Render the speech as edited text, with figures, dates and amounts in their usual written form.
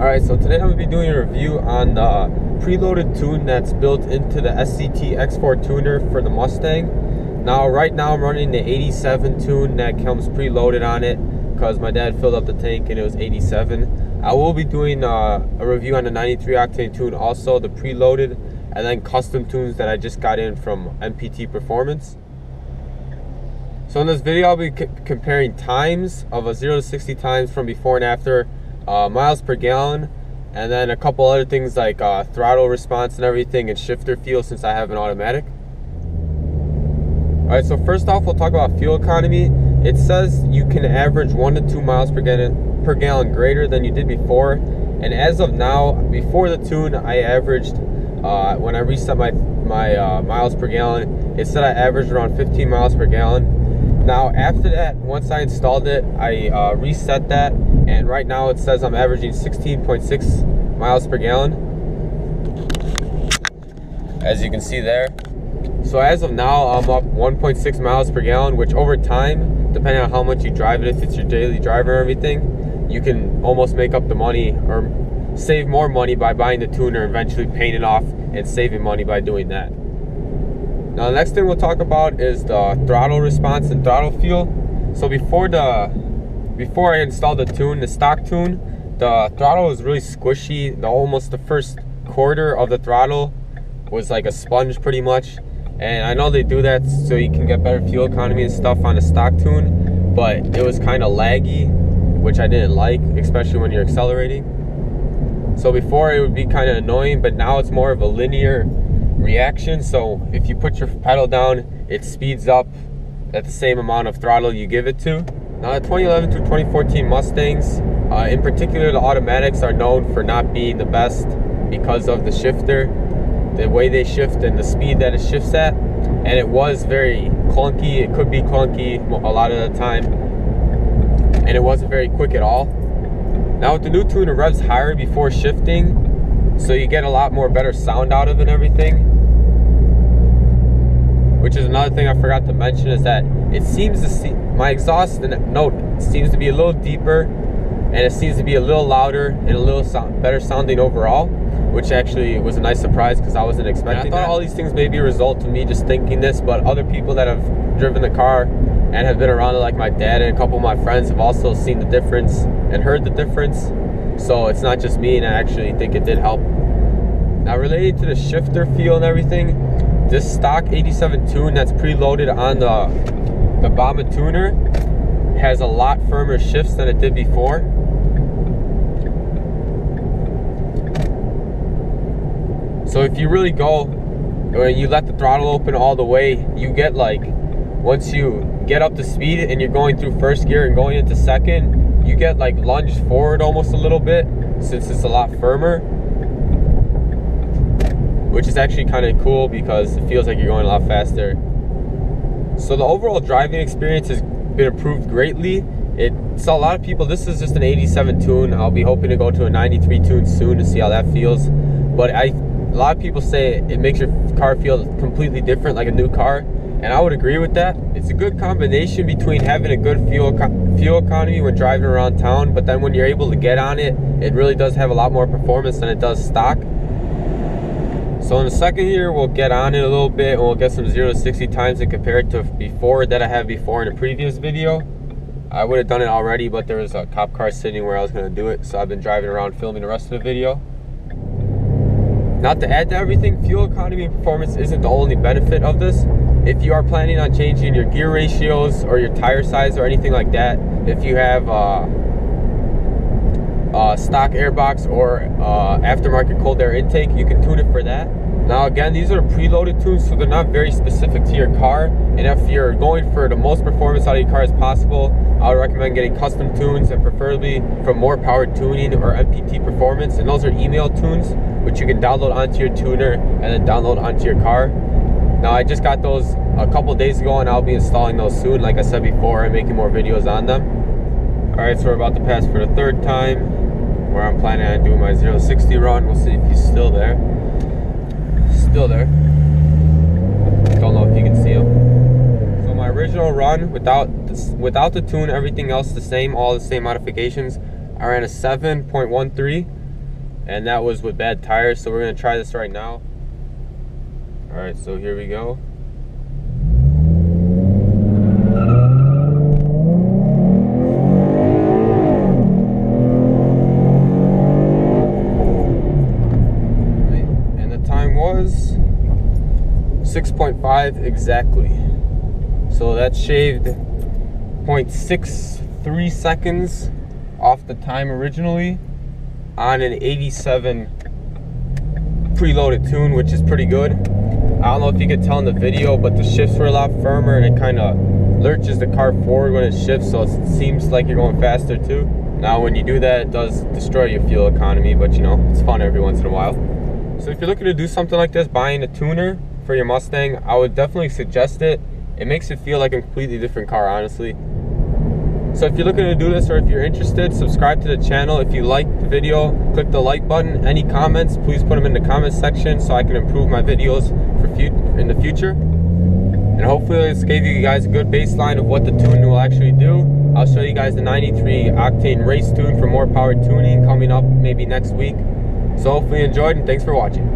Alright, so today I'm going to be doing a review on the preloaded tune that's built into the SCT X4 tuner for the Mustang. Now, right now I'm running the 87 tune that comes preloaded on it because my dad filled up the tank and it was 87. I will be doing a review on the 93 Octane tune also, the preloaded, and then custom tunes that I just got in from MPT Performance. So in this video I'll be comparing times of a 0 to 60 times from before and after, miles per gallon, and then a couple other things like throttle response and everything, and shifter feel since I have an automatic. Alright, so first off we'll talk about fuel economy. It says you can average 1 to 2 miles per gallon greater than you did before, and as of now, before the tune I averaged, when I reset my miles per gallon, it said I averaged around 15 miles per gallon. Now after that, once I installed it, I reset that, and right now it says I'm averaging 16.6 miles per gallon, as you can see there. So as of now, I'm up 1.6 miles per gallon, which over time, depending on how much you drive it, if it's your daily driver and everything, you can almost make up the money or save more money by buying the tuner, eventually paying it off and saving money by doing that. Now the next thing we'll talk about is the throttle response and throttle feel. So before I installed the tune, the stock tune, the throttle was really squishy. Almost the first quarter of the throttle was like a sponge pretty much. And I know they do that so you can get better fuel economy and stuff on a stock tune, but it was kind of laggy, which I didn't like, especially when you're accelerating. So before it would be kind of annoying, but now it's more of a linear reaction. So if you put your pedal down, it speeds up at the same amount of throttle you give it to. Now the 2011 to 2014 Mustangs, in particular the automatics, are known for not being the best because of the shifter, the way they shift and the speed that it shifts at, and it was very clunky. It could be clunky a lot of the time, and it wasn't very quick at all. Now with the new tune, it revs higher before shifting, so you get a lot more better sound out of it and everything. Which is another thing I forgot to mention, is that it seems to see my exhaust note seems to be a little deeper, and it seems to be a little louder and a little better sounding overall, which actually was a nice surprise because I wasn't expecting that. I thought all these things may be a result of me just thinking this, but other people that have driven the car and have been around it, like my dad and a couple of my friends, have also seen the difference and heard the difference. So it's not just me, and I actually think it did help. Now related to the shifter feel and everything, this stock 87 tune that's preloaded on the Bama tuner has a lot firmer shifts than it did before. So if you really go, when you let the throttle open all the way, you get like, once you get up to speed and you're going through first gear and going into second, you get like lunged forward almost a little bit since it's a lot firmer, which is actually kind of cool because it feels like you're going a lot faster. So the overall driving experience has been improved greatly. So a lot of people, this is just an 87 tune. I'll be hoping to go to a 93 tune soon to see how that feels. But a lot of people say it makes your car feel completely different, like a new car, and I would agree with that. It's a good combination between having a good fuel economy when driving around town, but then when you're able to get on it, it really does have a lot more performance than it does stock. So in the second here, we'll get on it a little bit, and we'll get some 0 to 60 times and compare it to before that I had before in a previous video. I would have done it already, but there was a cop car sitting where I was going to do it, so I've been driving around filming the rest of the video. Not to add to everything, fuel economy and performance isn't the only benefit of this. If you are planning on changing your gear ratios or your tire size or anything like that, if you have stock airbox or aftermarket cold air intake, you can tune it for that. Now again, these are preloaded tunes, so they're not very specific to your car, and if you're going for the most performance out of your car as possible, I would recommend getting custom tunes, and preferably from More Power Tuning or MPT Performance, and those are email tunes which you can download onto your tuner and then download onto your car. Now I just got those a couple days ago, and I'll be installing those soon, like I said before, and making more videos on them. Alright, so we're about to pass for the third time, where I'm planning on doing my 0 to 60 run. We'll see if he's still there. Still there. Don't know if you can see him. So my original run without the tune, everything else the same, all the same modifications, I ran a 7.13 and that was with bad tires. So we're gonna try this right now. All right, so here we go. And the time was 6.5 exactly. So that shaved 0.63 seconds off the time originally on an 87 preloaded tune, which is pretty good. I don't know if you could tell in the video, but the shifts were a lot firmer and it kind of lurches the car forward when it shifts, so it seems like you're going faster too. Now when you do that, it does destroy your fuel economy, but you know, it's fun every once in a while. So if you're looking to do something like this, buying a tuner for your Mustang, I would definitely suggest it. It makes it feel like a completely different car, honestly. So if you're looking to do this, or if you're interested, subscribe to the channel. If you liked the video, click the like button. Any comments, please put them in the comments section so I can improve my videos in the future. And hopefully this gave you guys a good baseline of what the tune will actually do. I'll show you guys the 93 Octane race tune for more power tuning coming up maybe next week. So hopefully you enjoyed, and thanks for watching.